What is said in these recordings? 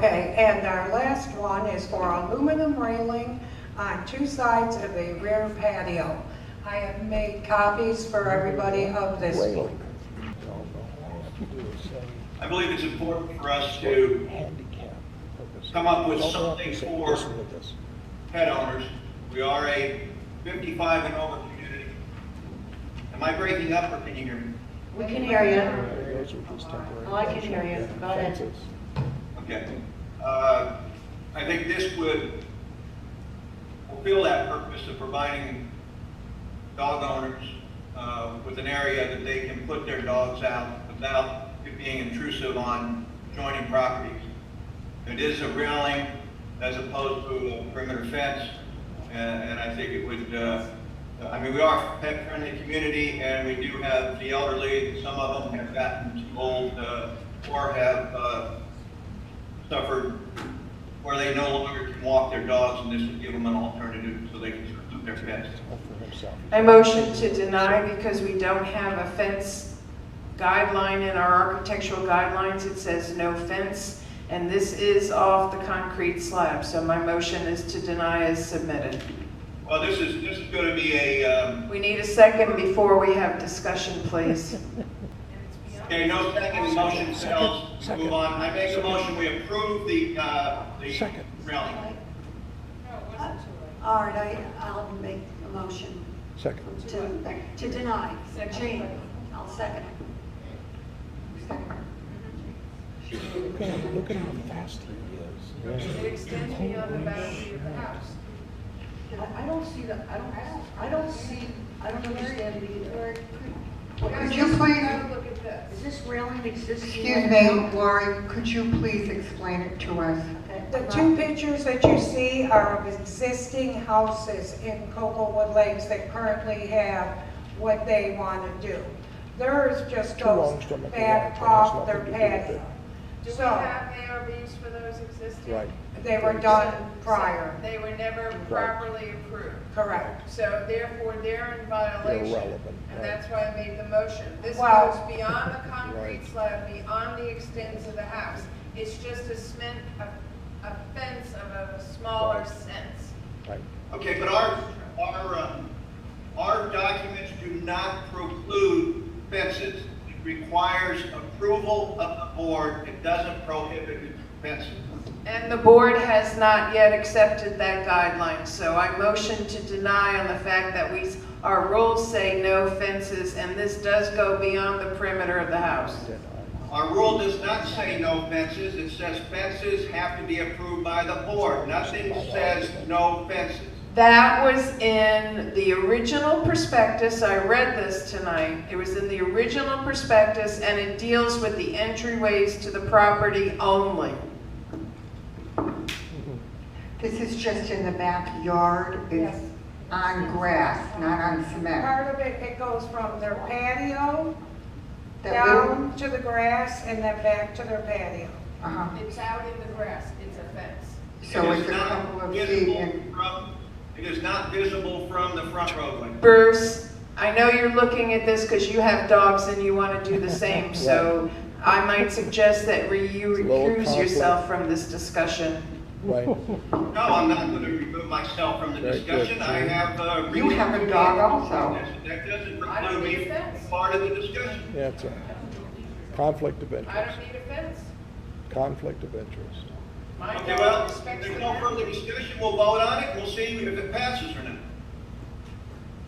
Okay, and our last one is for aluminum railing on two sides of a rear patio. I have made copies for everybody of this. Railing. I believe it's important for us to come up with something for pet owners. We are a 55 and over community. Am I breaking up or can you hear me? We can hear you. Those are just temporary. Oh, I can hear you. Go ahead. Fences. Okay. I think this would fulfill that purpose of providing dog owners with an area that they can put their dogs out without it being intrusive on adjoining properties. It is a railing as opposed to a perimeter fence, and I think it would, I mean, we are a pet-friendly community, and we do have the elderly. Some of them have gotten too old or have suffered where they no longer can walk their dogs, and this would give them an alternative so they can keep their pets. I motion to deny because we don't have a fence guideline in our architectural guidelines. It says no fence, and this is off the concrete slab. So my motion is to deny as submitted. Well, this is going to be a. We need a second before we have discussion, please. Okay, no second motion fails. Move on. I make a motion. We approve the railing. All right, I'll make a motion Second. to deny. Change. I'll second it. Look at how fast he is. It extends beyond the boundary of the house. I don't see that. I don't understand it either. Could you please, Look at this. Is this railing existing? excuse me, Lori, could you please explain it to us? The two pictures that you see are of existing houses in Cocowood Lakes that currently have what they want to do. Theirs just Two goes wrongs don't make a back right. It has off their nothing to do with patio. it. Do we So have ARBs for those existing? Right. they were done prior, They were never properly approved. correct. So therefore, they're in violation. irrelevant, And right. that's why I made the motion. This Well- goes beyond the concrete Right. slab, beyond the extents of the house. It's just a fence of a smaller Right. sense. Right. Okay, but our documents do not preclude fences. It requires approval of the board. It doesn't prohibit fences. And the board has not yet accepted that guideline, so I motion to deny on the fact that our rules say no fences, and this does go beyond the perimeter of the house. Our rule does not say no fences. It says fences have to be approved by the board. Nothing says no fences. That was in the original prospectus. I read this tonight. It was in the original prospectus, and it deals with the entryways to the property only. This is just in the backyard, it's on grass, not on cement. Part of it, it goes from their patio That down to the grass and then back to their patio. Uh-huh. It's out in the grass. It's a fence. So It it's is a not couple of feet visible in. it is not visible from the front roadway. Bruce, I know you're looking at this because you have dogs and you want to do the same, so I might suggest that you It's a little recuse conflict. yourself from this discussion. Right. No, I'm not going to remove myself from the Very good, discussion. I Jerry. have. You have a dog also. That doesn't I don't preclude me need a from fence. part of the discussion. Yeah, it's a conflict of I interest. don't need a fence. Conflict of interest. My Okay, dog well, respects there's the no boundary. further discussion. We'll vote on it. We'll see if it passes or not.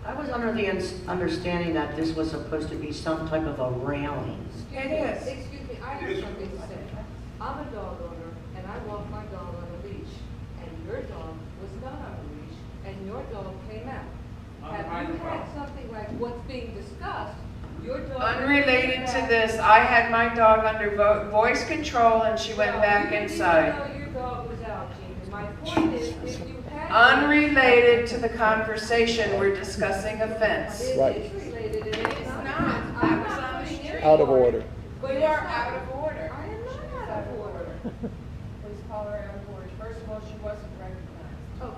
I was under the understanding that this was supposed to be some type of a railing. It is. Excuse me, I have something to say. I'm a dog owner, and I walk my dog on a leash, and your dog was not on a leash, and your dog came out. Have you had something like what's being discussed, your dog... Unrelated to this, I had my dog under voice control and she went back inside. No, you didn't even know your dog was out, Gina. My point is, if you had... Unrelated to the conversation, we're discussing a fence. It Right. is related, and It's it's not. not. That I'm was not on the putting street. Out of anyone- order. But You it's are not- out of order. I am not out of order. Please call her out of order. First of all, she wasn't recognized. Okay.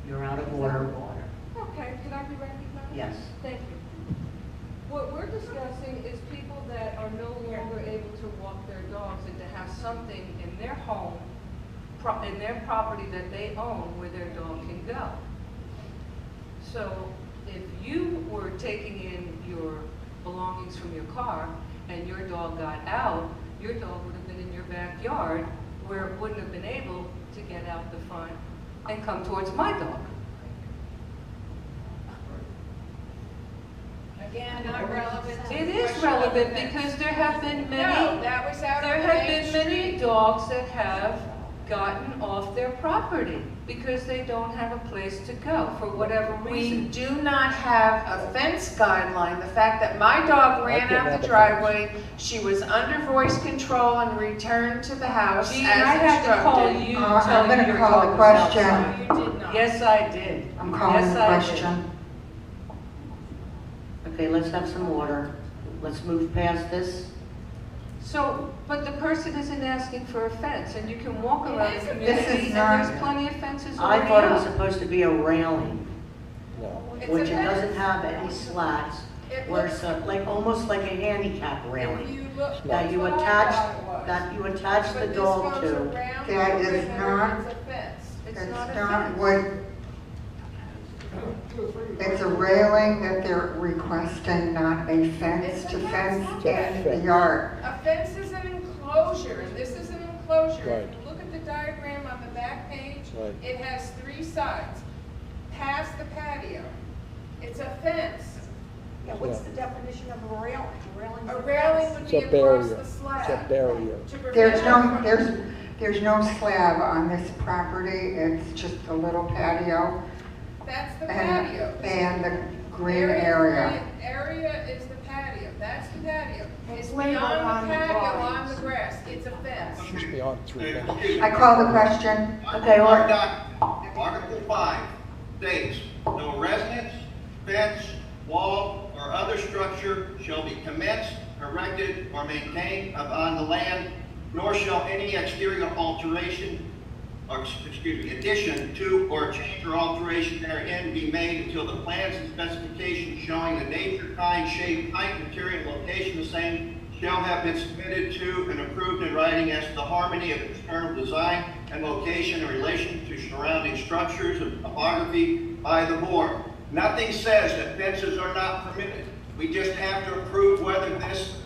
You're out of order. Okay, can I be recognized? Yes. Thank you. What we're discussing is people that are no longer able to walk their dogs and to have something in their home, in their property that they own where their dog can go. So if you were taking in your belongings from your car and your dog got out, your dog would have been in your backyard where it wouldn't have been able to get out the front and come towards my dog. Again, not relevant to It the is question of relevant offense. because there have been No, many, that was out there on have Main been many Street. dogs that have gotten off their property because they don't have a place to go for whatever We reason. do not have a fence guideline. The fact that my dog ran couldn't have out a the fence. driveway, she was under voice control and returned to the house Gee, I had as to call instructed. you, I'm tell you gonna your call dog the was question. outside. You did not. Yes, I did. I'm calling Yes, the I did. question. Okay, let's have some order. Let's move past this. So, but the person isn't asking for a fence, and you can walk It around is the a community, fence. and This is there's plenty of fences I already thought it was up. supposed to be a railing, No. It's a which it fence. doesn't have any slats, It where looks- it's like, almost like a handicap If railing. you look, That you that's what I attach, thought it was. that you attach the But dog this goes to. around That the is perimeter, not- it's a fence. It's It's not a not fence. what, it's a railing that they're requesting, not a fence to fence in the yard. A fence is an enclosure, and this is an enclosure. Right. If you look at the diagram on the back page, Right. it has 3 sides. Past the patio, it's a fence. Yeah, what's the definition of a railing? A railing A railing would It's be a across barrier. the slab. It's a barrier. to prevent There's them no, from- there's no slab on this property, it's just a little patio That's the patio. and the green area. Area is the patio, that's the patio. It's It's labeled on beyond the the patio, on drawings. the grass, it's a fence. She's beyond 3 minutes. I call the question. Okay, Our or- Article 5 states, no residence, fence, wall, or other structure shall be commenced, erected, or maintained on the land, nor shall any exterior alteration, or, addition to, or change or alteration therein be made until the plans and specifications showing the nature, kind, shape, height, material, and location of the same shall have been submitted to and approved in writing as to the harmony of external design and location in relation to surrounding structures and topography by the board. Nothing says that fences are not permitted. We just have to approve whether this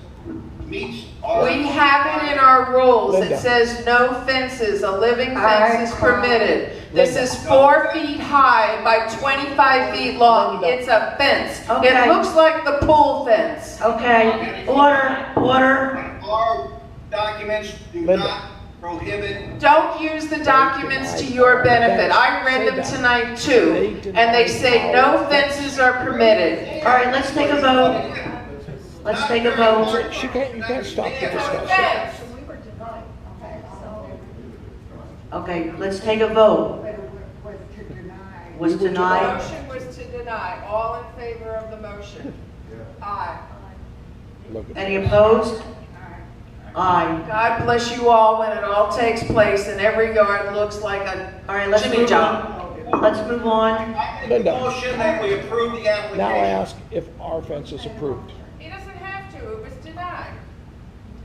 meets our... We have it in our rules. It Linda. says no fences, a living I fence is call- permitted. This Linda. is 4 feet high by 25 feet long. Linda. It's a fence. Okay. It looks like the pool fence. Okay, order, order. Our documents do Linda. not prohibit... Don't use the documents to your benefit. I read them tonight too, and they say no fences are permitted. All right, let's take a vote. Let's take a vote. You can't stop the discussion. Fence. So we were denied, okay, so. Okay, let's take a vote. But it was to deny. Was The denied? motion was to deny. All in favor of the motion? Aye. Look at Any this. opposed? Aye. God bless you all when it all takes place and every yard looks like a All right, let's Jimmy move John. on. Let's move on. I make a Linda. motion that we approve the application. Now I ask if our fence is approved. He doesn't have to, it was denied.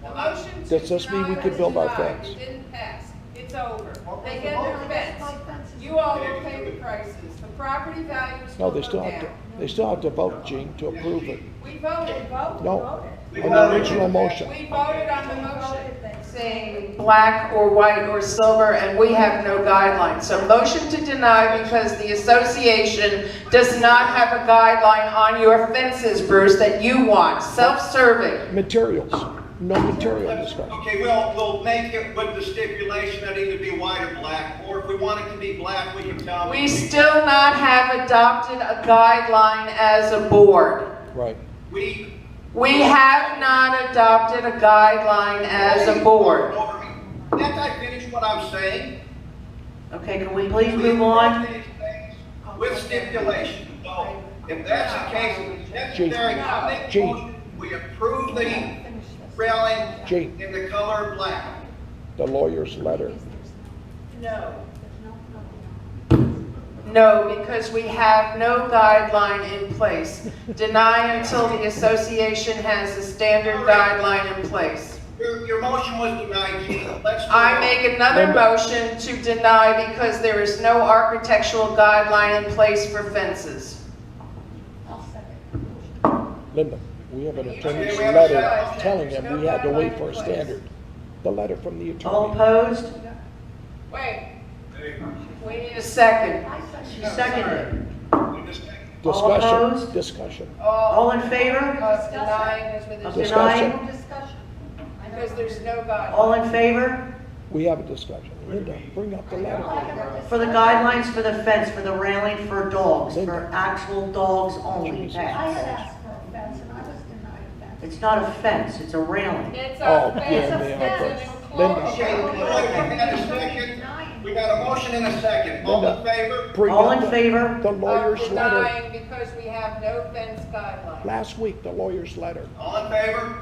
The motion to Does this mean we deny could was build our denied. fence? It didn't pass. It's over. They get Oh, their that's fence. my fence. You all will pay the prices. The property values No, will they go still have to, down. they still have to vote, Gene, to approve it. We voted. No, on the original motion. We voted on the motion. saying black or white or silver, and we have no guidelines. So motion to deny because the association does not have a guideline on your fences, Bruce, that you want, self-serving. Materials, no material discussion. Okay, we'll make it with the stipulation that either be white or black, or if we want it to be black, we can tell them. We still not have adopted a guideline as a board. Right. We have not adopted a guideline as a board. Can't I finish what I'm saying? Okay, can we please move on? With stipulation. So, if that's the case, if it's necessary, I'll make a Gee. motion, we approve the railing Gee. in the color black. The lawyer's letter. No. No, because we have no guideline in place. Deny until the association has a standard guideline in place. Your motion was denied, Gene. Let's move I on. make another Linda. motion to deny because there is no architectural guideline in place for fences. I'll second. Linda, we have an attorney's we have letter a- telling him we had to wait for a There's no guideline in place. standard. The letter from the All attorney. opposed? Wait, We need a second. I second. She seconded. We just- All Discussion, opposed? discussion. All in favor? of denying is with Of a Discussion. denying? Discussion. because there's no guideline. All in favor? We have a discussion. Linda, bring up the letter. For the guidelines for the fence, for the railing for dogs, for actual dogs only, I pets. had asked for a fence and I was denied a fence. It's not a fence, it's a railing. It's Oh, a yeah, fence, yeah, it's an Linda. enclosure. Okay, we had a second. We got a motion and a second. All in favor? Bring All up in the- favor? The Of lawyer's letter. denying because we have no fence guidelines. Last week, the lawyer's letter. All in favor?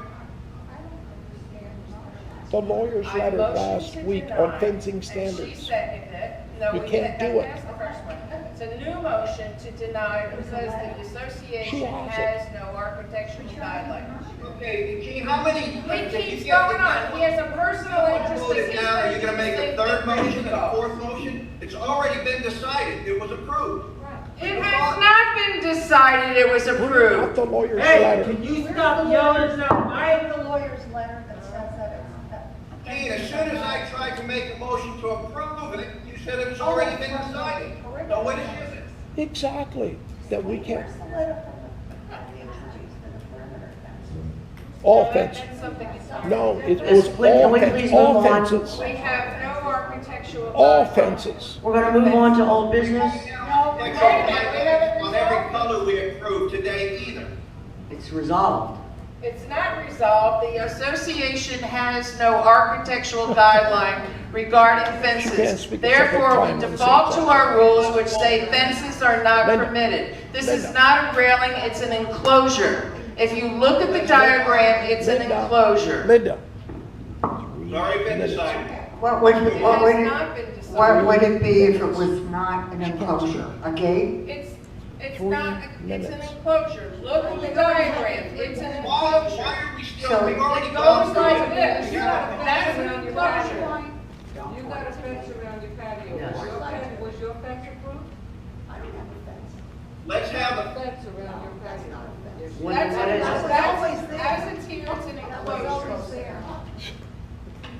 The lawyer's I letter motion last to week deny, on fencing and she standards. seconded it. No, You we can't didn't. do it. That's the first one. It's a new motion to deny because the association She has has no architectural guidelines. Okay, Gene, how many? He keeps going on. He has a personal interest. Vote it in his down. Are you gonna version make a to third say motion and a that fourth motion? It's already been decided. It was approved. It has not been decided it was Bring up approved. the lawyer's Hey, letter. can you stop yelling at I have the lawyer's letter that says that it's. Gene, as soon as I tried to make a motion to approve it, you said it was already been decided. So what is it? Exactly, that we can't, Where's the letter from the attorneys for the perimeter fence? all That fence. meant something entirely No, it different. was Can all we fence, please all move on? fences, We have no architectural. all guidelines. fences. We're gonna move on to old business. That's all on every color we approved today either. It's resolved. It's not resolved. The association has no architectural guideline regarding can't fences. speak at the same Therefore, time we on the same default to time. our rules which say fences are not Linda. permitted. This is Linda. not a railing, it's an enclosure. If you look at the diagram, it's an Linda. enclosure. Linda. It's already been decided. What would, It what would, has it- not been what decided. would it be if it was not an enclosure? A gate? It's 3 not, it's an minutes. enclosure. Look at the diagram. It's an Why enclosure. are we still, So- we've already It gone goes through like it. this. We got- That's an enclosure. You got a fence around your patio. Yes. Was your fence approved? I don't have a fence. Let's have a, Fence around your patio. Yes, What That's, what is it? as it's here, it's an It was always enclosure. there.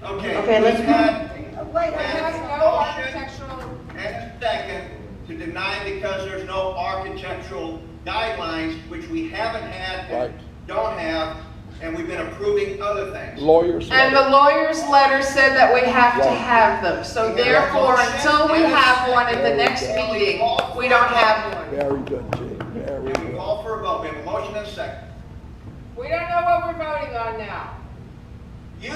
okay. Okay, let's we had Wait, It I has have, no architectural, and a second to deny because there's no architectural guidelines, which we haven't had Right. and don't have, and we've been approving other things. Lawyer's And the letter. lawyer's letter said that we have to Right. have them. So therefore, until we have one at the next meeting, we don't have one. Very good, Gene, very And we good. call for a vote. We have a motion and a second. we don't know what we're voting on now. You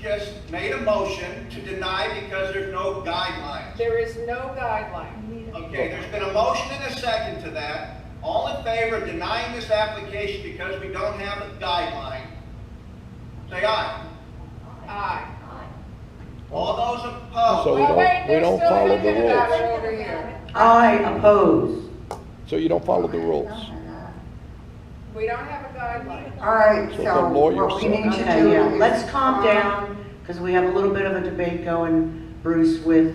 just made a motion to deny because there's no guidelines. There is no guideline. Okay, there's been a motion and a second to that. All in favor of denying this application because we don't have a guideline? Say aye. Aye. All those So opposed? we Well, don't- wait, we they're don't still follow the thinking about rules. it over here. I oppose. So you don't follow the rules. We don't have a guideline. All right, So the so lawyer what we said- need to Okay, do yeah, is. let's calm down, because we have a little bit of a debate going, Bruce, with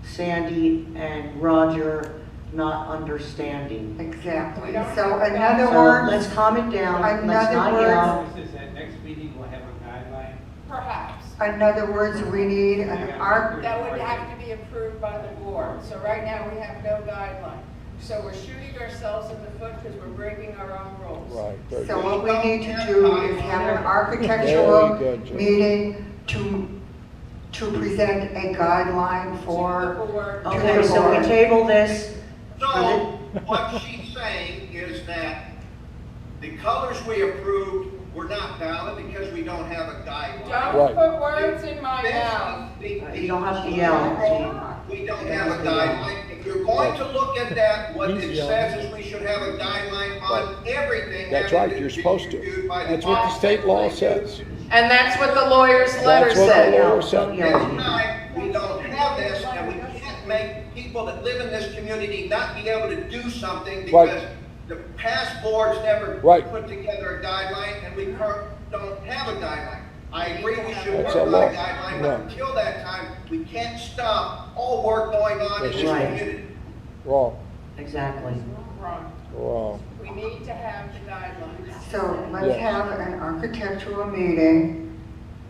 Sandy and Roger not understanding. Exactly. We don't So have a in other guideline. So words, let's calm it down, let's Another not word. yell. Is that next meeting we'll have a guideline? Perhaps. in other words, we need an arc, That would have to be approved by the board. So right now, we have no guideline. So we're shooting ourselves in the foot because we're breaking our own rules. Right, very so good. what we need to do is have an architectural Very good, Jim. meeting to present a guideline To for, the board. Okay, so we table this. So, what she's saying is that the colors we approved were not valid because we don't have a guideline. Don't put words in my This- mouth. You don't have to yell, Gene. We don't have a guideline. If you're going to look at that, what it He's yelling. says is we should have a guideline on everything. That's having right, to you're be supposed reviewed to. by That's what the state law says. And that's what the lawyer's letter That's what the said. lawyer Don't said. yell, This Gene. time, we don't have this, and we can't make people that live in this community not be able to do something Right. because the past boards never Right. put together a guideline, and we don't have a guideline. I agree we should work That's a on a law. guideline, No. but until that time, we can't stop all work going on in That's this right. community. Wrong, Exactly. Wrong. wrong. We need to have the guidelines. So let's Yeah. have an architectural meeting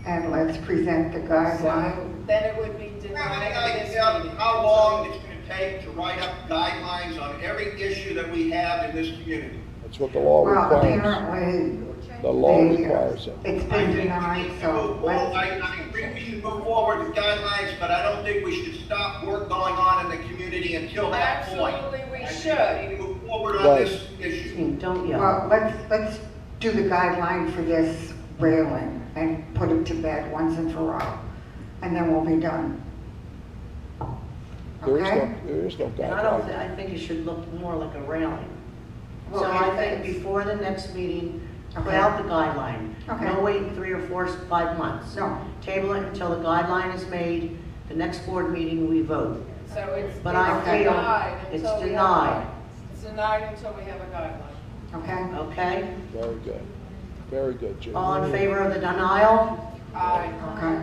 and let's present the guideline. So then it would be Do you denied have at any this idea meeting. how long it's gonna take to write up guidelines on every issue that we have in this community? That's what the law Well, requires. apparently, The law they, requires it. it's I been think we denied, need to so move forward. let's, I agree we should move forward with guidelines, but I don't think we should stop work going on in the community until that point. Absolutely, we I think should. we need to move forward on Right. this issue. Don't yell. well, let's do the guideline for this railing and put it to bed once and for all. And then we'll be done. There is Okay? no And I don't, guideline. I think it should look more like a railing. Well, So I it think is. before the next meeting, put Okay. out the guideline. Okay. No waiting 3 or 4, 5 months. No. Table it until the guideline is made, the next board meeting we vote. So it's But I it's feel denied it's until we have a denied. guideline. It's denied until we have a guideline. Okay? Okay? Very good. Very good, Jim. All in favor of the denial? Aye. Okay?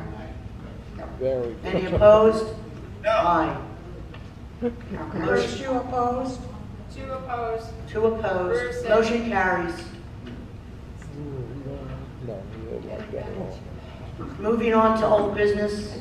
Very good. Any opposed? No, Aye. Okay. Motion- Two opposed. 2 opposed. 2 opposed. Bruce, Motion carries. No, he didn't like that at all. Moving on to old business.